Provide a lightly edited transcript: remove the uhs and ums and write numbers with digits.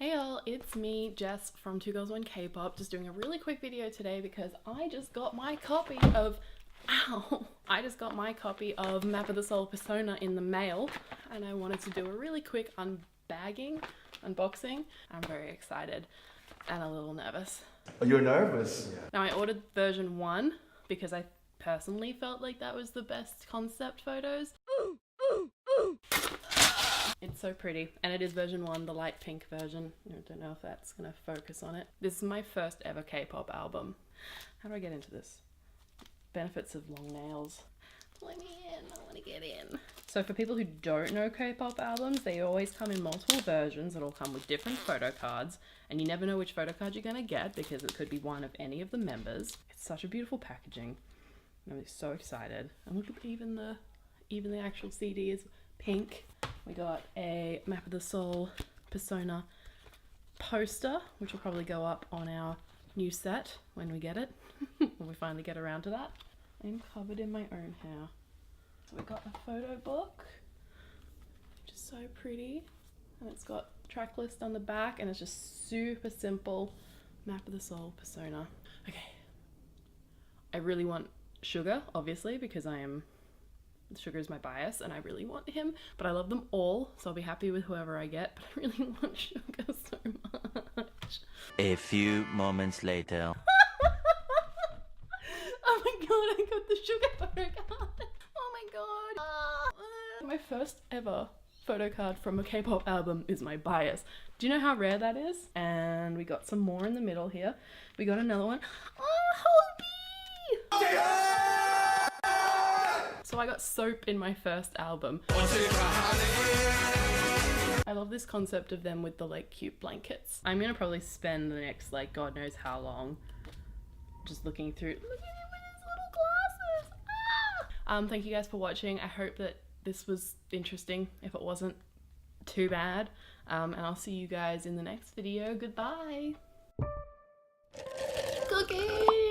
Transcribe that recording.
Hey y'all, it's me, Jess from 2 Girls 1 Kpop, just doing a really quick video today because I just got my copy of Map of the Soul Persona in the mail, and I wanted to do a really quick unboxing. I'm very excited and a little nervous. Oh, you're nervous? Yeah. Now I ordered version 1 because I personally felt like that was the best concept photos. It's so pretty, and it is version 1, the light pink version. I don't know if that's gonna focus on it. This is my first ever K-pop album. How do I get into this? Benefits of long nails. Let me in, I wanna get in. So for people who don't know K-pop albums, they always come in multiple versions. It'll come with different photo cards, and you never know which photo card you're gonna get because it could be one of any of the members. It's such a beautiful packaging. I'm so excited. And look at even the actual CD is pink. We got a Map of the Soul Persona poster, which will probably go up on our new set when we get it, when we finally get around to that. I'm covered in my own hair. So we got a photo book, which is so pretty, and it's got track list on the back, and it's just super simple. Map of the Soul Persona. Okay, I really want Sugar, obviously, because Sugar is my bias and I really want him, but I love them all, so I'll be happy with whoever I get, but I really want Sugar so much. A few moments later. Oh my god, I got the Sugar photo card. Oh my god. My first ever photo card from a K-pop album is my bias. Do you know how rare that is? And we got some more in the middle here. We got another one. Oh, Hobie! So I got soap in my first album. I love this concept of them with the like cute blankets. I'm gonna probably spend the next like God knows how long just looking through. Look at him with his little glasses. Thank you guys for watching. I hope that this was interesting, if it wasn't too bad. And I'll see you guys in the next video. Goodbye. Cookie!